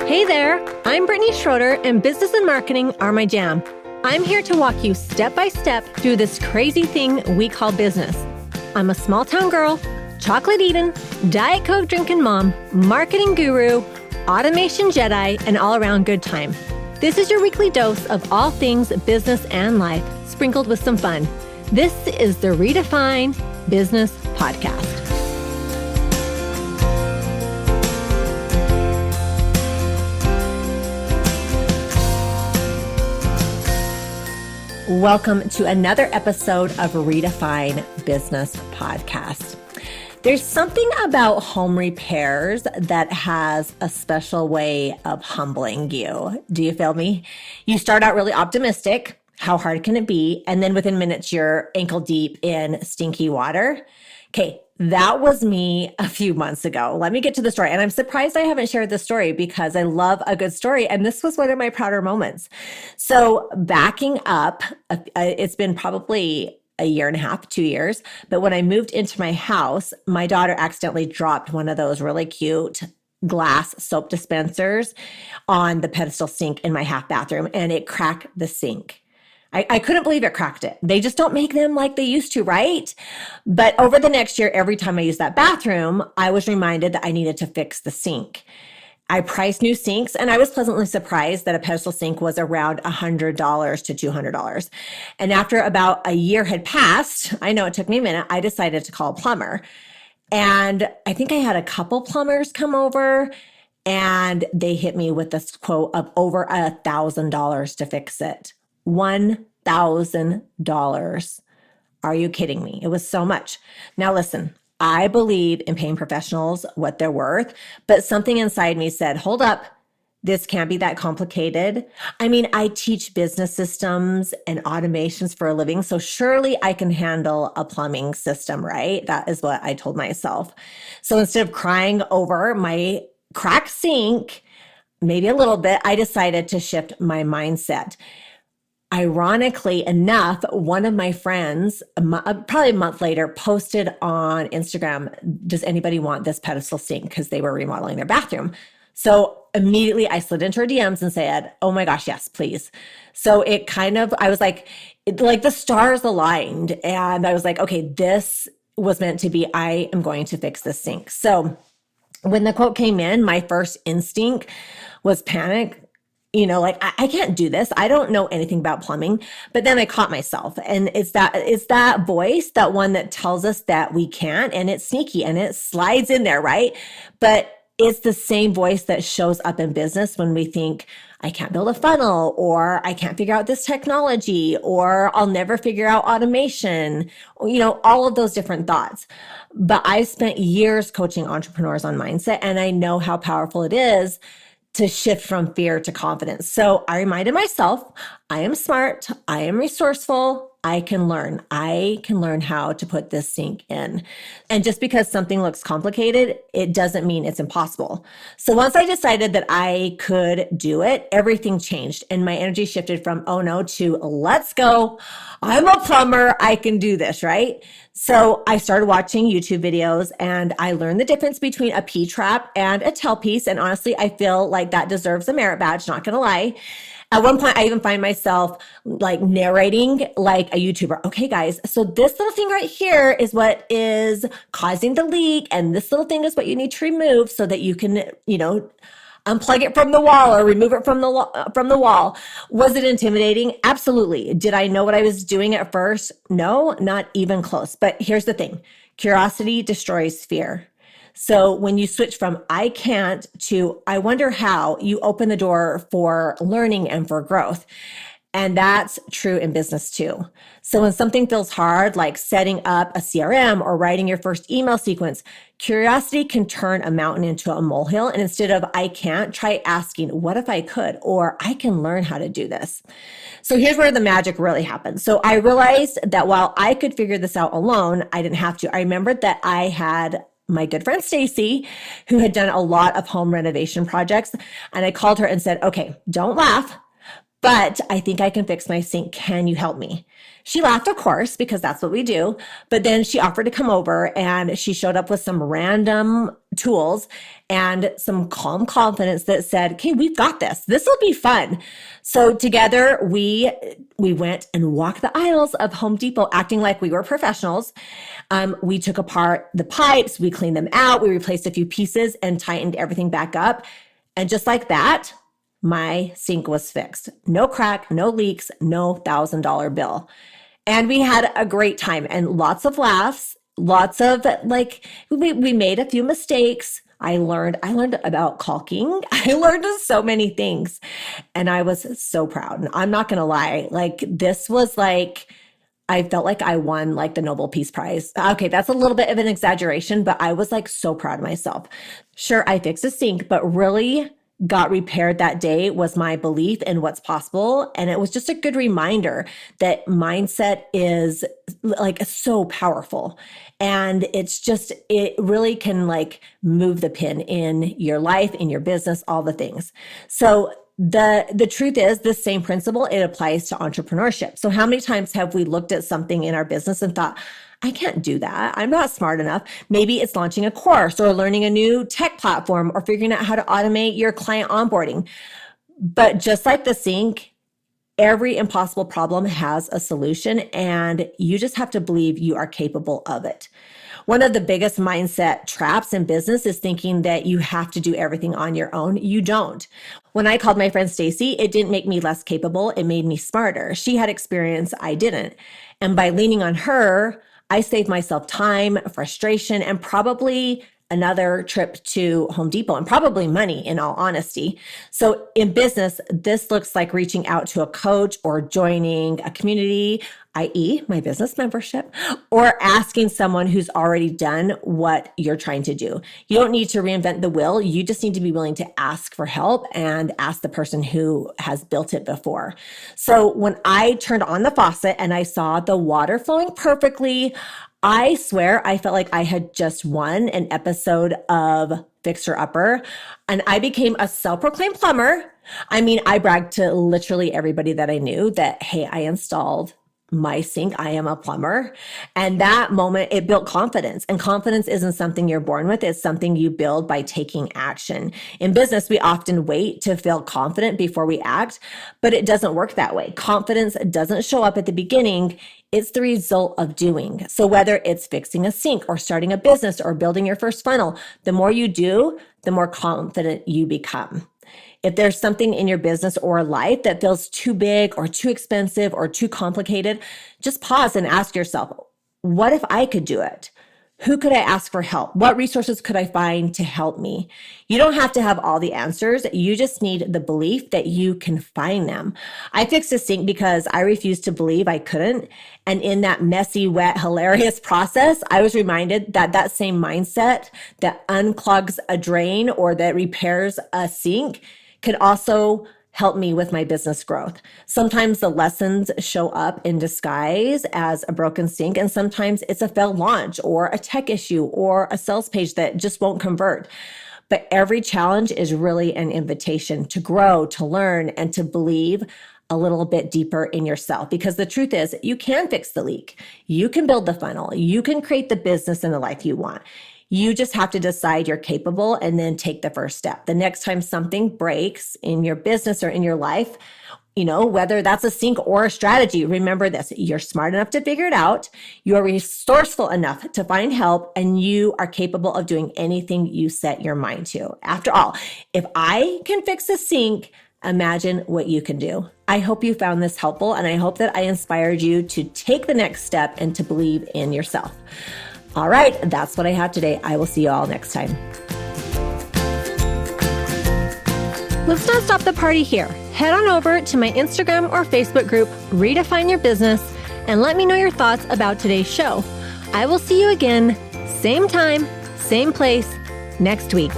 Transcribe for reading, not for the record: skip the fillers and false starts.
Hey there, I'm Brittni Schroeder, and business and marketing are my jam. I'm here to walk you step by step through this crazy thing we call business. I'm a small town girl, chocolate eating, Diet Coke drinking mom, marketing guru, automation Jedi, and all around good time. This is your weekly dose of all things business and life, sprinkled with some fun. This is the Redefine Business Podcast. Welcome to another episode of Redefine Business Podcast. There's something about home repairs that has a special way of humbling you. Do you feel me? You start out really optimistic. How hard can it be? And then within minutes, you're ankle deep in stinky water. Okay, that was me a few months ago. Let me get to the story. And I'm surprised I haven't shared this story because I love a good story. And this was one of my prouder moments. So backing up, it's been probably a year and a half, 2 years. But when I moved into my house, my daughter accidentally dropped one of those really cute glass soap dispensers on the pedestal sink in my half bathroom, and it cracked the sink. I couldn't believe it cracked it. They just don't make them like they used to, right? But over the next year, every time I used that bathroom, I was reminded that I needed to fix the sink. I priced new sinks, and I was pleasantly surprised that a pedestal sink was around $100 to $200. And after about a year had passed, I know it took me a minute, I decided to call a plumber. And I think I had a couple plumbers come over, and they hit me with this quote of over $1,000 to fix it. $1,000. Are you kidding me? It was so much. Now listen, I believe in paying professionals what they're worth, but something inside me said, hold up, this can't be that complicated. I mean, I teach business systems and automations for a living, so surely I can handle a plumbing system, right? That is what I told myself. So instead of crying over my cracked sink, maybe a little bit, I decided to shift my mindset. Ironically enough, one of my friends, probably a month later, posted on Instagram, does anybody want this pedestal sink? Because they were remodeling their bathroom. So immediately I slid into her DMs and said, oh my gosh, yes, please. So it kind of, I was like the stars aligned. And I was like, okay, this was meant to be, I am going to fix this sink. So when the quote came in, my first instinct was panic. You know, like, I can't do this. I don't know anything about plumbing. But then I caught myself. And it's that voice, that one that tells us that we can't. And it's sneaky and it slides in there, right? But it's the same voice that shows up in business when we think, I can't build a funnel, or I can't figure out this technology, or I'll never figure out automation, you know, all of those different thoughts. But I've spent years coaching entrepreneurs on mindset, and I know how powerful it is to shift from fear to confidence. So I reminded myself, I am smart, I am resourceful, I can learn how to put this sink in. And just because something looks complicated, it doesn't mean it's impossible. So once I decided that I could do it, everything changed. And my energy shifted from, oh no, to let's go. I'm a plumber. I can do this, right? So I started watching YouTube videos, and I learned the difference between a P-trap and a tailpiece. And honestly, I feel like that deserves a merit badge, not going to lie. At one point, I even find myself like narrating like a YouTuber. Okay, guys, so this little thing right here is what is causing the leak. And this little thing is what you need to remove so that you can, unplug it from the wall or remove it from the wall. Was it intimidating? Absolutely. Did I know what I was doing at first? No, not even close. But here's the thing. Curiosity destroys fear. So when you switch from I can't to I wonder how, you open the door for learning and for growth. And that's true in business too. So when something feels hard, like setting up a CRM or writing your first email sequence, curiosity can turn a mountain into a molehill. And instead of I can't, try asking, what if I could? Or I can learn how to do this. So here's where the magic really happens. So I realized that while I could figure this out alone, I didn't have to. I remembered that I had my good friend Stacy, who had done a lot of home renovation projects. And I called her and said, okay, don't laugh, but I think I can fix my sink. Can you help me? She laughed, of course, because that's what we do. But then she offered to come over and she showed up with some random tools and some calm confidence that said, okay, we've got this. This will be fun. So together we went and walked the aisles of Home Depot acting like we were professionals. We took apart the pipes, we cleaned them out, we replaced a few pieces and tightened everything back up. And just like that, my sink was fixed. No crack, no leaks, no $1,000 bill. And we had a great time and lots of laughs, lots of we made a few mistakes. I learned about caulking. I learned so many things and I was so proud. And I'm not going to lie, this was I felt like I won the Nobel Peace Prize. Okay, that's a little bit of an exaggeration, but I was so proud of myself. Sure, I fixed a sink, but really got repaired that day was my belief in what's possible. And it was just a good reminder that mindset is so powerful. And it really can move the pin in your life, in your business, all the things. So the truth is the same principle, it applies to entrepreneurship. So how many times have we looked at something in our business and thought, I can't do that. I'm not smart enough. Maybe it's launching a course or learning a new tech platform or figuring out how to automate your client onboarding. But just like the sink, every impossible problem has a solution and you just have to believe you are capable of it. One of the biggest mindset traps in business is thinking that you have to do everything on your own. You don't. When I called my friend Stacy, it didn't make me less capable. It made me smarter. She had experience I didn't. And by leaning on her, I saved myself time, frustration, and probably another trip to Home Depot and probably money in all honesty. So in business, this looks like reaching out to a coach or joining a community, i.e. my business membership, or asking someone who's already done what you're trying to do. You don't need to reinvent the wheel. You just need to be willing to ask for help and ask the person who has built it before. So when I turned on the faucet and I saw the water flowing perfectly, I swear I felt like I had just won an episode of Fixer Upper and I became a self-proclaimed plumber. I mean, I bragged to literally everybody that I knew that, hey, I installed my sink. I am a plumber. And that moment, it built confidence. And confidence isn't something you're born with. It's something you build by taking action. In business, we often wait to feel confident before we act, but it doesn't work that way. Confidence doesn't show up at the beginning. It's the result of doing. So whether it's fixing a sink or starting a business or building your first funnel, the more you do, the more confident you become. If there's something in your business or life that feels too big or too expensive or too complicated, just pause and ask yourself, what if I could do it? Who could I ask for help? What resources could I find to help me? You don't have to have all the answers. You just need the belief that you can find them. I fixed a sink because I refused to believe I couldn't. And in that messy, wet, hilarious process, I was reminded that that same mindset that unclogs a drain or that repairs a sink could also help me with my business growth. Sometimes the lessons show up in disguise as a broken sink, and sometimes it's a failed launch or a tech issue or a sales page that just won't convert. But every challenge is really an invitation to grow, to learn, and to believe a little bit deeper in yourself. Because the truth is, you can fix the leak. You can build the funnel. You can create the business and the life you want. You just have to decide you're capable and then take the first step. The next time something breaks in your business or in your life, whether that's a sink or a strategy, remember this: you're smart enough to figure it out. You're resourceful enough to find help, and you are capable of doing anything you set your mind to. After all, if I can fix a sink, imagine what you can do. I hope you found this helpful, and I hope that I inspired you to take the next step and to believe in yourself. All right, that's what I have today. I will see you all next time. Let's not stop the party here. Head on over to my Instagram or Facebook group, Redefine Your Business, and let me know your thoughts about today's show. I will see you again, same time, same place, next week.